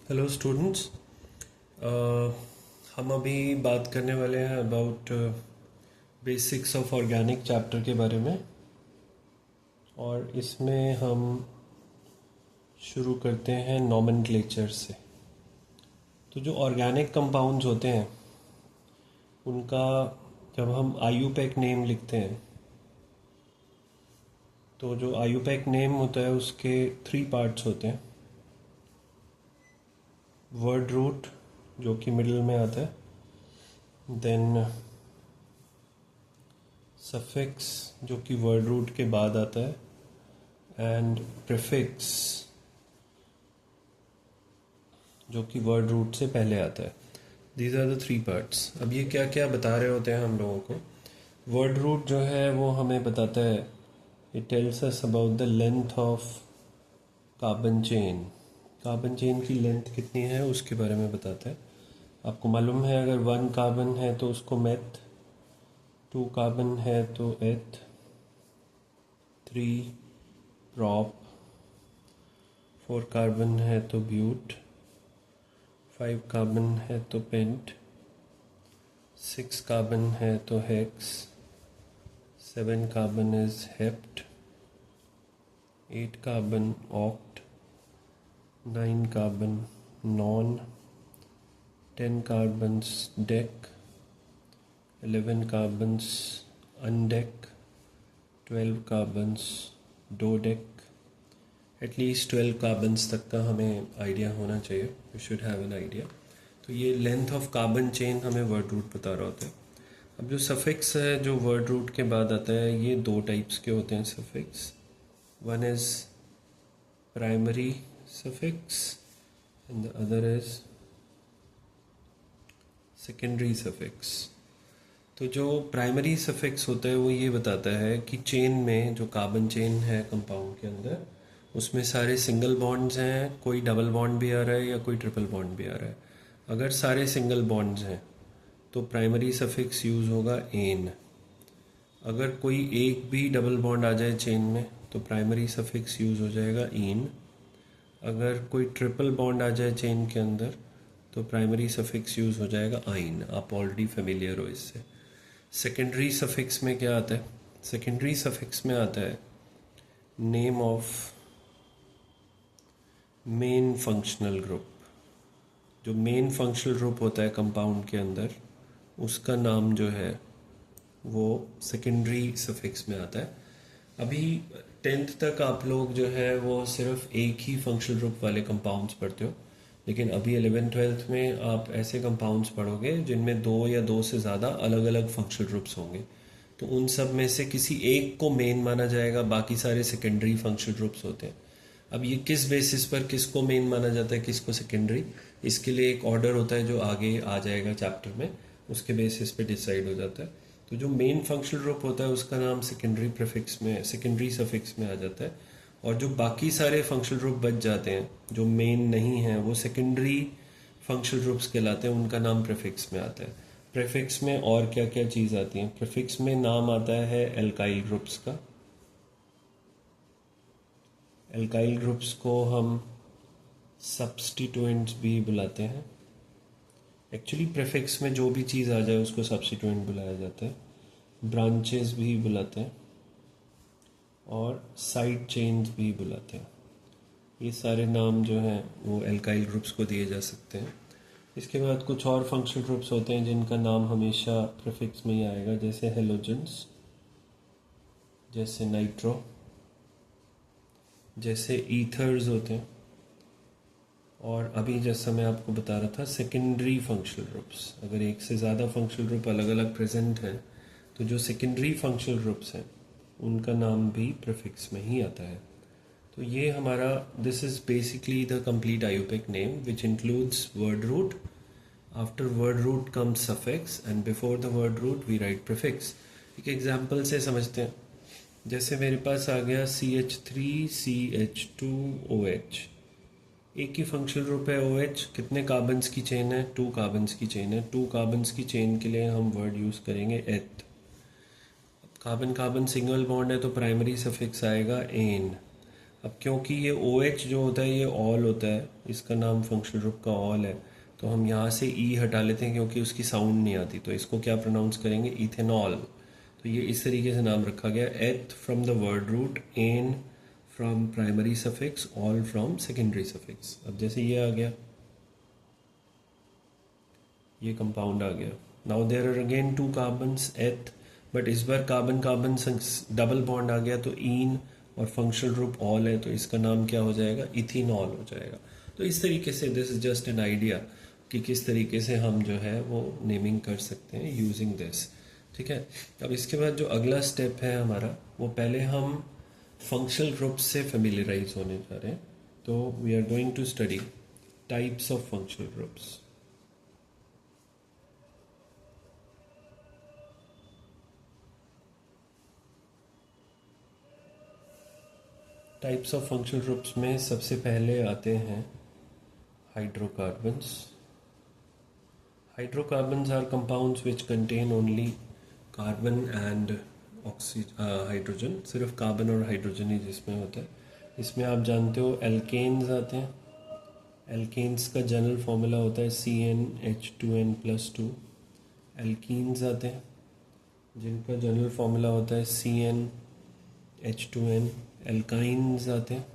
Hello students. हम अभी बात करने वाले हैं about basics of organic chapter के बारे में। और इसमें हम शुरू करते हैं नॉमेनक्लेचर से। तो जो ऑर्गेनिक कंपाउंड्स होते हैं उनका जब हम आईयूपैक नेम लिखते हैं तो जो आईयूपैक नेम होता है उसके 3 पार्ट्स होते हैं। वर्ड रूट जो कि मिडिल में आता है, देन सफिक्स जो कि वर्ड रूट के बाद आता है, एंड प्रीफिक्स जो कि वर्ड रूट से पहले आता है। These are the 3 parts. अब ये क्या क्या बता रहे होते हैं हम लोगों को। वर्ड रूट जो है वो हमें बताता है, it tells us about the length of carbon chain. Carbon chain की लेंथ कितनी है उसके बारे में बताता है। आपको मालूम है अगर 1 कार्बन है तो उसको मेथ, 2 कार्बन है तो एथ, 3 प्रॉप, 4 कार्बन है तो ब्यूट, 5 कार्बन है तो पेंट, 6 कार्बन है तो hex, 7 carbon is hept, 8 carbon oct, 9 carbon non, 10 carbons dec, 11 carbons undec, 12 carbons dodec. At least 12 carbons तक का हमें आइडिया होना चाहिए। We should have an idea. तो ये लेंथ ऑफ कार्बन चेन हमें वर्ड रूट बता रहा होता है। अब जो सफिक्स है जो वर्ड रूट के बाद आता है, ये 2 टाइप्स के होते हैं suffix. One is primary suffix and the other is secondary suffix. तो जो प्राइमरी सफिक्स होता है वो ये बताता है कि चेन में जो कार्बन चेन है कंपाउंड के अंदर, उसमें सारे सिंगल बॉन्ड्स हैं, कोई डबल बॉन्ड भी आ रहा है या कोई ट्रिपल बॉन्ड भी आ रहा है। अगर सारे सिंगल बॉन्ड्स हैं तो प्राइमरी सफिक्स यूज़ होगा एन। अगर कोई एक भी डबल बॉन्ड आ जाए चेन में तो प्राइमरी सफिक्स यूज़ हो जाएगा इन। अगर कोई ट्रिपल बॉन्ड आ जाए चेन के अंदर तो प्राइमरी सफिक्स यूज़ हो जाएगा आइन। आप ऑलरेडी फेमिलियर हो इससे। सेकेंडरी सफिक्स में क्या आता है? सेकेंडरी सफिक्स में आता है name of main functional group. जो मेन फंक्शनल ग्रुप होता है कंपाउंड के अंदर, उसका नाम जो है वो सेकेंडरी सफिक्स में आता है। अभी 10th तक आप लोग जो है वो सिर्फ एक ही फंक्शनल ग्रुप वाले कंपाउंड्स पढ़ते हो, लेकिन अभी 11th-12th में आप ऐसे कंपाउंड्स पढ़ोगे जिनमें 2 या 2 से ज़्यादा अलग अलग फंक्शनल ग्रुप्स होंगे। तो उन सब में से किसी एक को मेन माना जाएगा, बाकी सारे सेकेंडरी फंक्शनल ग्रुप्स होते हैं। अब ये किस बेसिस पर किसको मेन माना जाता है किसको सेकेंडरी, इसके लिए एक ऑर्डर होता है जो आगे आ जाएगा चैप्टर में, उसके बेसिस पे डिसाइड हो जाता है। तो जो मेन फंक्शनल ग्रुप होता है उसका नाम सेकेंडरी प्रीफिक्स में, सेकेंडरी सफिक्स में आ जाता है। और जो बाकी सारे फंक्शनल ग्रुप बच जाते हैं जो मेन नहीं हैं वो सेकेंडरी फंक्शनल ग्रुप्स कहलाते हैं, उनका नाम प्रीफिक्स में आता है। प्रीफिक्स में और क्या क्या चीज़ आती है? प्रीफिक्स में नाम आता है एल्काइल ग्रुप्स का। एल्काइल ग्रुप्स को हम सब्स्टिट्यूएंट्स भी बुलाते हैं। एक्चुअली प्रीफिक्स में जो भी चीज़ आ जाए उसको सब्स्टिट्यूएंट बुलाया जाता है। ब्रांचेस भी बुलाते हैं और साइड चेन्स भी बुलाते हैं। ये सारे नाम जो हैं वो एल्काइल ग्रुप्स को दिए जा सकते हैं। इसके बाद कुछ और फंक्शनल ग्रुप्स होते हैं जिनका नाम हमेशा प्रीफिक्स में ही आएगा, जैसे हेलोजेंस, जैसे नाइट्रो, जैसे ईथर्स होते हैं। और अभी जैसा मैं आपको बता रहा था सेकेंडरी फंक्शनल ग्रुप्स, अगर एक से ज़्यादा फंक्शनल ग्रुप अलग अलग प्रेजेंट हैं तो जो सेकेंडरी फंक्शनल ग्रुप्स हैं उनका नाम भी प्रीफिक्स में ही आता है। तो ये हमारा, this is basically the complete IUPAC name which includes word root. After word root comes suffix and before the word root we write prefix. एक एग्जाम्पल से समझते हैं। जैसे मेरे पास आ गया CH3CH2OH, एक ही फंक्शनल ग्रुप है OH। कितने कार्बन्स की चेन है? 2 कार्बन्स की चेन है। 2 कार्बन्स की चेन के लिए हम वर्ड यूज़ करेंगे एथ। कार्बन कार्बन सिंगल बॉन्ड है तो प्राइमरी सफिक्स आएगा एन। अब क्योंकि ये OH जो होता है ये ऑल होता है, इसका नाम फंक्शनल ग्रुप का ऑल है, तो हम यहाँ से ई हटा लेते हैं क्योंकि उसकी साउंड नहीं आती, तो इसको क्या प्रोनाउंस करेंगे, इथेनॉल। तो ये इस तरीके से नाम रखा गया, eth from the word root, en from primary suffix, ol from secondary suffix. अब जैसे ये आ गया, ये कंपाउंड आ गया। Now there are again 2 carbons eth, but इस बार कार्बन कार्बन डबल बॉन्ड आ गया, तो इन और फंक्शनल ग्रुप ऑल है, तो इसका नाम क्या हो जाएगा, इथेनॉल हो जाएगा। तो इस तरीके से this is just an idea कि किस तरीके से हम जो है वो नेमिंग कर सकते हैं यूजिंग दिस। ठीक है, अब इसके बाद जो अगला स्टेप है हमारा, वो पहले हम फंक्शनल ग्रुप से फेमिलियराइज होने जा रहे हैं। तो we are going to study types of functional groups. Types of functional groups में सबसे पहले आते हैं hydrocarbons. Hydrocarbons are compounds which contain only carbon and hydrogen, सिर्फ कार्बन और हाइड्रोजन ही जिसमें होता है। इसमें आप जानते हो एल्केन्स आते हैं। एल्केन्स का जनरल फॉर्मूला होता है CnH2n+2। एल्कीन्स आते हैं जिनका जनरल फॉर्मूला होता है CnH2n। एल्काइन्स आते हैं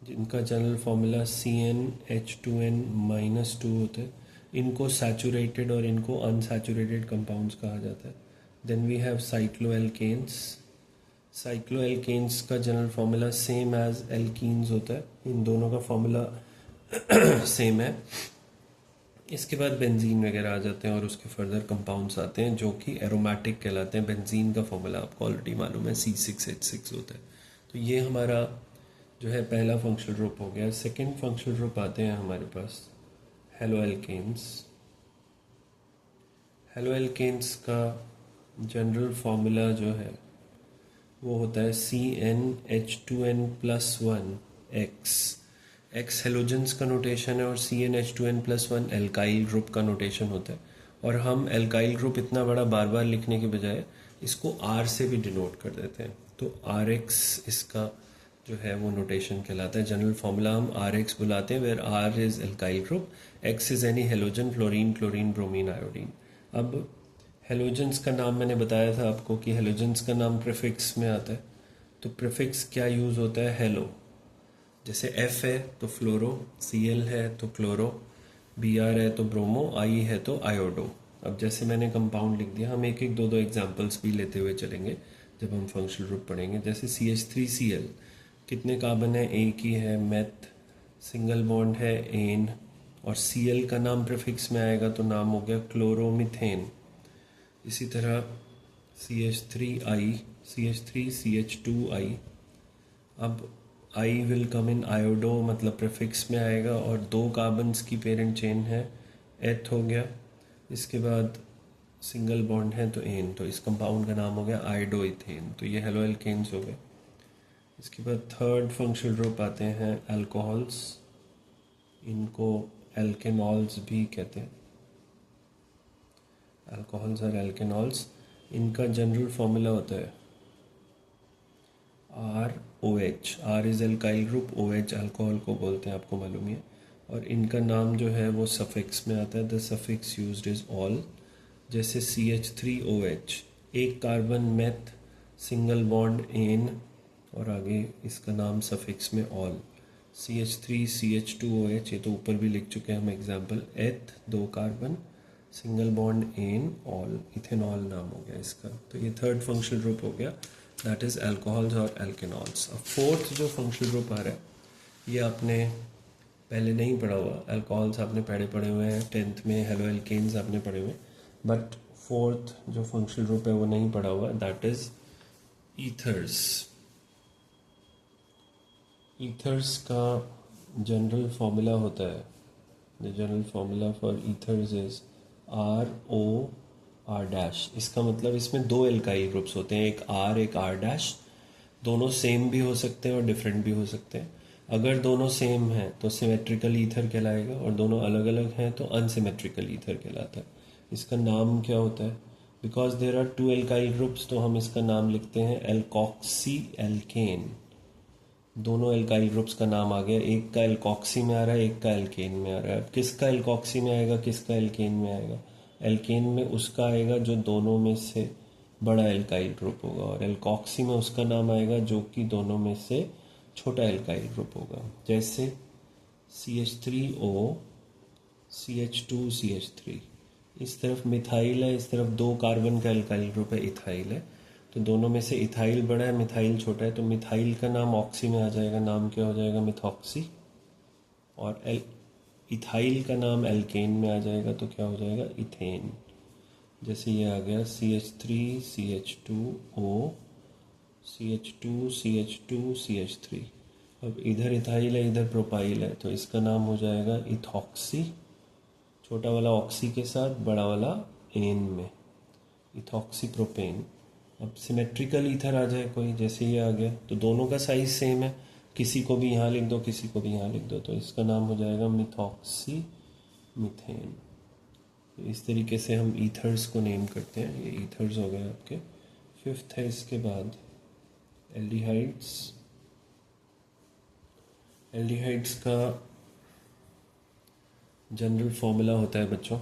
जिनका जनरल फॉर्मूला CnH2n-2 होता है। इनको सैचुरेटेड और इनको अनसैचुरेटेड कंपाउंड्स कहा जाता है। Then we have cycloalkanes. Cycloalkanes का general formula same as alkenes होता है, इन दोनों का फॉर्मूला सेम है। इसके बाद बेंजीन वगैरह आ जाते हैं और उसके फर्दर कंपाउंड्स आते हैं जो कि एरोमेटिक कहलाते हैं। बेंजीन का फॉर्मूला आपको ऑलरेडी मालूम है, C6H6 होता है। तो ये हमारा जो है पहला फंक्शनल ग्रुप हो गया। सेकेंड फंक्शनल ग्रुप आते हैं हमारे पास हेलोएल्केन्स। हेलोएल्केन्स का जनरल फॉर्मूला जो है वो होता है CnH2n+1 X हेलोजेंस का नोटेशन है और CnH2n+1 एल्काइल ग्रुप का नोटेशन होता है। और हम एल्काइल ग्रुप इतना बड़ा बार बार लिखने के बजाय इसको R से भी डिनोट कर देते हैं, तो RX इसका जो है वो नोटेशन कहलाता है। जनरल फॉर्मूला हम RX बुलाते हैं, where R is alkyl group, X is any halogen, fluorine, chlorine, bromine, iodine. अब हेलोजेंस का नाम मैंने बताया था आपको कि हेलोजेंस का नाम प्रीफिक्स में आता है। तो प्रीफिक्स क्या यूज़ होता है, हेलो। जैसे F है तो फ्लोरो, Cl है तो क्लोरो, Br है तो ब्रोमो, I है तो आयोडो। अब जैसे मैंने कंपाउंड लिख दिया, हम एक एक दो एग्जांपल्स भी लेते हुए चलेंगे जब हम फंक्शनल ग्रुप पढ़ेंगे। जैसे CH3Cl, कितने कार्बन है, एक ही है, मेथ, सिंगल बॉन्ड है, एन, और Cl का नाम प्रीफिक्स में आएगा तो नाम हो गया क्लोरोमीथेन। इसी तरह CH3I, CH3CH2I, अब I will come in iodo, मतलब प्रीफिक्स में आएगा, और 2 कार्बन्स की पेरेंट चेन है, एथ हो गया। इसके बाद सिंगल बॉन्ड है तो एन, तो इस कंपाउंड का नाम हो गया आयोडोइथेन। तो ये हेलोएल्केन्स हो गए। इसके बाद थर्ड फंक्शनल ग्रुप आते हैं अल्कोहल्स। इनको एल्केनॉल्स भी कहते हैं। अल्कोहल्स और एल्केनॉल्स, इनका जनरल फॉर्मूला होता है ROH। R is alkyl group, OH alcohol को बोलते हैं, आपको मालूम है। और इनका नाम जो है वो सफिक्स में आता है, the suffix used is ol. जैसे CH3OH, एक carbon, meth, single bond, en, और आगे इसका नाम सफिक्स में ऑल। CH3CH2OH, ये तो ऊपर भी लिख चुके हैं हम example, eth, 2 carbon, single bond, en, ol, ethanol नाम हो गया इसका। तो ये थर्ड फंक्शनल ग्रुप हो गया, दैट इज अल्कोहल्स और एल्केनॉल्स। अब फोर्थ जो फंक्शनल ग्रुप आ रहा है ये आपने पहले नहीं पढ़ा हुआ। अल्कोहल्स आपने पढ़े हुए हैं 10th में, हेलोएल्केन्स आपने पढ़े हुए हैं, बट फोर्थ जो फंक्शनल ग्रुप है वो नहीं पढ़ा हुआ, दैट इज ईथर्स। ईथर्स का जनरल फॉर्मूला होता है, the general formula for ethers is ROR-। इसका मतलब इसमें 2 एल्काइल ग्रुप्स होते हैं, एक R एक R-। दोनों सेम भी हो सकते हैं और डिफरेंट भी हो सकते हैं। अगर दोनों सेम हैं तो सिमेट्रिकल ईथर कहलाएगा, और दोनों अलग अलग हैं तो अनसिमेट्रिकल ईथर कहलाता है। इसका नाम क्या होता है, because there are 2 alkyl groups तो हम इसका नाम लिखते हैं एल्कोक्सी एल्केन। दोनों एल्काइल ग्रुप्स का नाम आ गया, एक का एल्कॉक्सी में आ रहा है, एक का एल्केन में आ रहा है। अब किसका एल्कॉक्सी में आएगा, किसका एल्केन में आएगा? एल्केन में उसका आएगा जो दोनों में से बड़ा एल्काइल ग्रुप होगा, और एल्कॉक्सी में उसका नाम आएगा जो कि दोनों में से छोटा एल्काइल ग्रुप होगा। जैसे CH3O CH2CH3, इस तरफ मिथाइल है, इस तरफ 2 कार्बन का एल्काइल ग्रुप है, इथाइल है। तो दोनों में से इथाइल बड़ा है, मिथाइल छोटा है, तो मिथाइल का नाम ऑक्सी में आ जाएगा, नाम क्या हो जाएगा? मिथॉक्सी। और इथाइल का नाम एल्केन में आ जाएगा, तो क्या हो जाएगा? इथेन। जैसे ये आ गया CH3CH2O CH2CH2CH3। अब इधर इथाइल है, इधर प्रोपाइल है, तो इसका नाम हो जाएगा इथॉक्सी, छोटा वाला ऑक्सी के साथ, बड़ा वाला एन में, इथॉक्सी प्रोपेन। अब सिमेट्रिकल ईथर आ जाए कोई, जैसे ये आ गया, तो दोनों का साइज सेम है, किसी को भी यहाँ लिख दो, किसी को भी यहाँ लिख दो, तो इसका नाम हो जाएगा मिथॉक्सी मीथेन। इस तरीके से हम ईथर्स को नेम करते हैं। ये ईथर्स हो गए आपके। फिफ्थ है इसके बाद एल्डिहाइड्स। एल्डिहाइड्स का जनरल फॉर्मूला होता है बच्चों,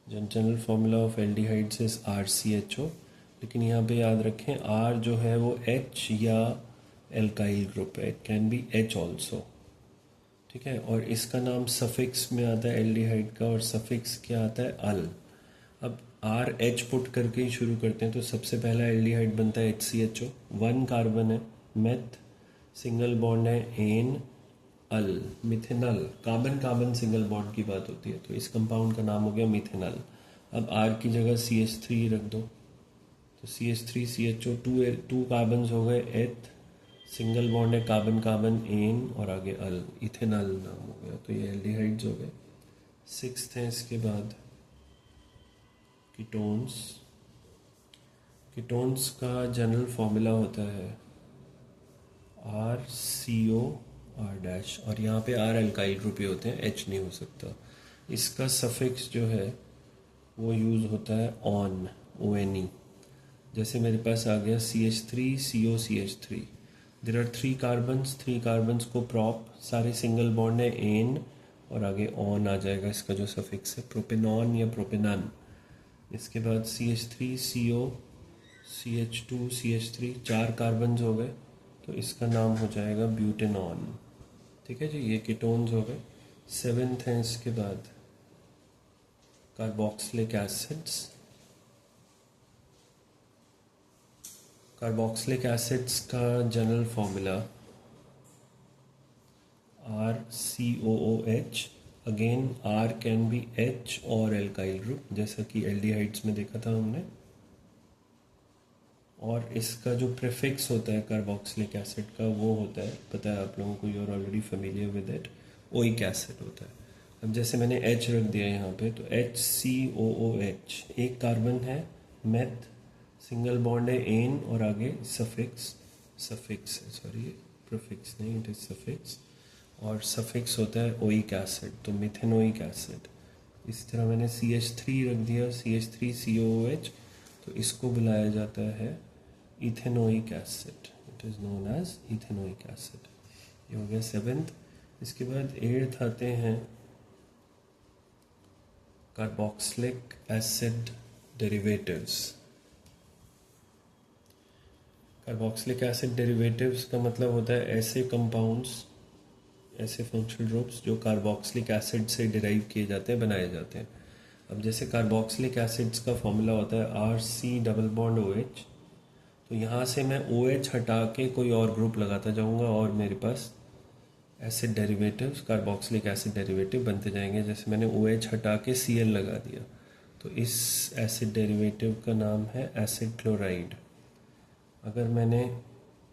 general formula of aldehydes is RCHO। लेकिन यहाँ पे याद रखें R जो है वो H या एल्काइल ग्रुप है, it can be H also, ठीक है। और इसका नाम सफिक्स में आता है एल्डिहाइड का, और सफिक्स क्या आता है? अल। अब RH पुट करके ही शुरू करते हैं, तो सबसे पहला एल्डिहाइड बनता है HCHO, 1 कार्बन है, मेथ, सिंगल बॉन्ड है en, al, methanal, carbon carbon single bond की बात होती है, तो इस कंपाउंड का नाम हो गया मिथेनल। अब R की जगह CH3 रख दो, तो CH3CHO, 2 कार्बन हो गए, एथ, सिंगल बॉन्ड है कार्बन कार्बन एन, और आगे अल, इथेनल नाम हो गया। तो ये एल्डिहाइड्स हो गए। 6th है इसके बाद कीटोन्स। कीटोन्स का जनरल फॉर्मूला होता है RCO R-, और यहाँ पे R एल्काइल ग्रुप ही होते हैं, H नहीं हो सकता। इसका सफिक्स जो है वो यूज़ होता है ऑन, ONE। जैसे मेरे पास आ गया CH3COCH3, there are 3 carbons, 3 carbons को प्रॉप, सारे सिंगल बॉन्ड है एन, और आगे ऑन आ जाएगा इसका जो सफिक्स है, प्रोपेनॉन या प्रोपेनन। इसके बाद CH3CO CH2CH3, 4 कार्बन्स हो गए, तो इसका नाम हो जाएगा ब्यूटेनॉन, ठीक है जी। ये कीटोन्स हो गए। 7th है इसके बाद कार्बोक्सिलिक एसिड्स। कार्बोक्सिलिक एसिड्स का general formula RCOOH। Again R can be H और एल्काइल ग्रुप, जैसा कि एल्डिहाइड्स में देखा था हमने। और इसका जो प्रीफिक्स होता है कार्बोक्सिलिक एसिड का, वो होता है, पता है आप लोगों को, you are already familiar with it, oic acid होता है। अब जैसे मैंने H रख दिया यहाँ पे, तो HCOOH, 1 कार्बन है, मेथ, सिंगल बॉन्ड है एन, और आगे सफिक्स, सॉरी प्रीफिक्स नहीं, इट इज सफिक्स, और सफिक्स होता है ओइक एसिड, तो मिथेनोइक एसिड। इसी तरह मैंने CH3 रख दिया, CH3COOH, तो इसको बुलाया जाता है ethanoic acid, it is known as ethanoic acid. ये हो गया 7th। इसके बाद 8th आते हैं carboxylic acid derivatives. Carboxylic acid derivatives का मतलब होता है ऐसे कंपाउंड्स, ऐसे फंक्शनल ग्रुप्स जो कार्बोक्सिलिक एसिड से डिराइव किए जाते हैं, बनाए जाते हैं। अब जैसे कार्बोक्सिलिक एसिड्स का फॉर्मूला होता है RC डबल बॉन्ड OH, तो यहाँ से मैं OH हटा के कोई और ग्रुप लगाता जाऊँगा, और मेरे पास acid derivatives, carboxylic acid derivative बनते जाएंगे। जैसे मैंने OH हटा के Cl लगा दिया, तो इस एसिड डेरिवेटिव का नाम है एसिड क्लोराइड। अगर मैंने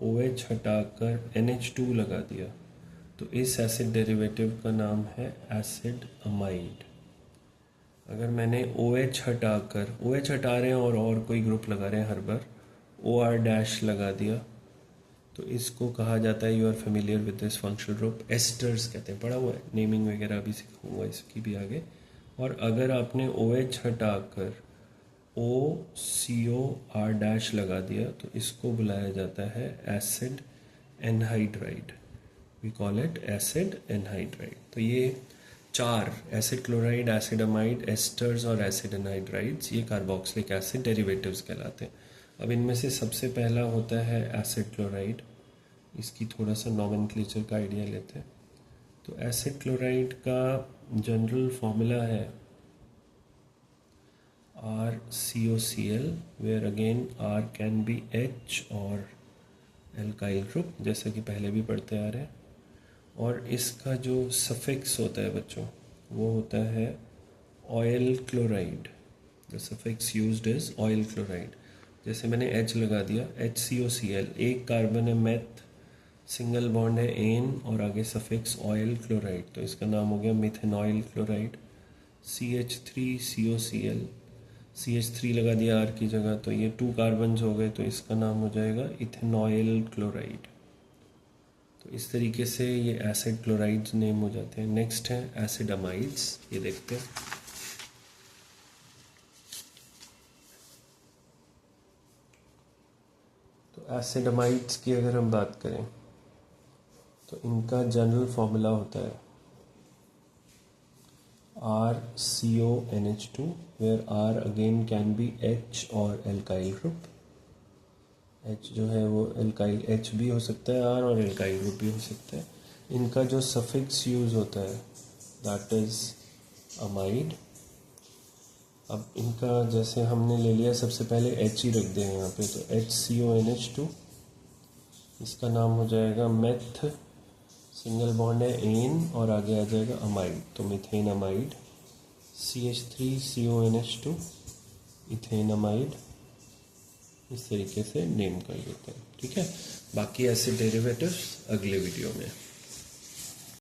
OH हटाकर NH2 लगा दिया, तो इस एसिड डेरिवेटिव का नाम है एसिड अमाइड। अगर मैंने OH हटाकर, OH हटा रहे हैं और कोई ग्रुप लगा रहे हैं हर बार, OR- लगा दिया, तो इसको कहा जाता है, you are familiar with this functional group, esters कहते हैं, पढ़ा हुआ है, नेमिंग वगैरह भी सिखाऊंगा इसकी भी आगे। और अगर आपने OH हटाकर OCOR डैश लगा दिया तो इसको बुलाया जाता है acid anhydride. We call it acid anhydride. तो ये 4 acid chloride, acid amide, esters और एसिड एनहाइड्राइड्स ये कार्बोक्सिलिक एसिड डेरिवेटिव्स कहलाते हैं। अब इनमें से सबसे पहला होता है एसिड क्लोराइड। इसकी थोड़ा सा नॉमेनक्लेचर का आइडिया लेते हैं। तो एसिड क्लोराइड का जनरल फॉर्मूला है RCOCl, where again R can be H और एल्काइल ग्रुप, जैसे कि पहले भी पढ़ते आ रहे हैं। और इसका जो सफिक्स होता है बच्चों वो होता है oil chloride. The suffix used is oil chloride. जैसे मैंने H लगा दिया, HCOCl, एक कार्बन है मेथ, सिंगल बॉन्ड है एन और आगे सफिक्स ऑयल क्लोराइड, तो इसका नाम हो गया मिथेनॉयल क्लोराइड। CH3COCl, CH3 लगा दिया R की जगह, तो ये 2 कार्बन्स हो गए, तो इसका नाम हो जाएगा इथेनॉयल क्लोराइड। तो इस तरीके से ये एसिड क्लोराइड्स नेम हो जाते हैं। नेक्स्ट है एसिड अमाइड्स, ये देखते हैं। तो एसिड अमाइड्स की अगर हम बात करें तो इनका जनरल फॉर्मूला होता है RCONH2, where R again can be H और एल्काइल ग्रुप। H जो है वो एल्काइल H भी हो सकता है R, और एल्काइल ग्रुप भी हो सकता है। इनका जो सफिक्स यूज होता है दैट इज अमाइड। अब इनका जैसे हमने ले लिया, सबसे पहले H ही रख दें यहाँ पे, तो HCONH2, इसका नाम हो जाएगा मेथ, सिंगल बॉन्ड है एन और आगे आ जाएगा अमाइड, तो methane amide. CH3CONH2, ethane amide. इस तरीके से नेम कर देते हैं, ठीक है। बाकी एसिड डेरिवेटिव्स अगले वीडियो में।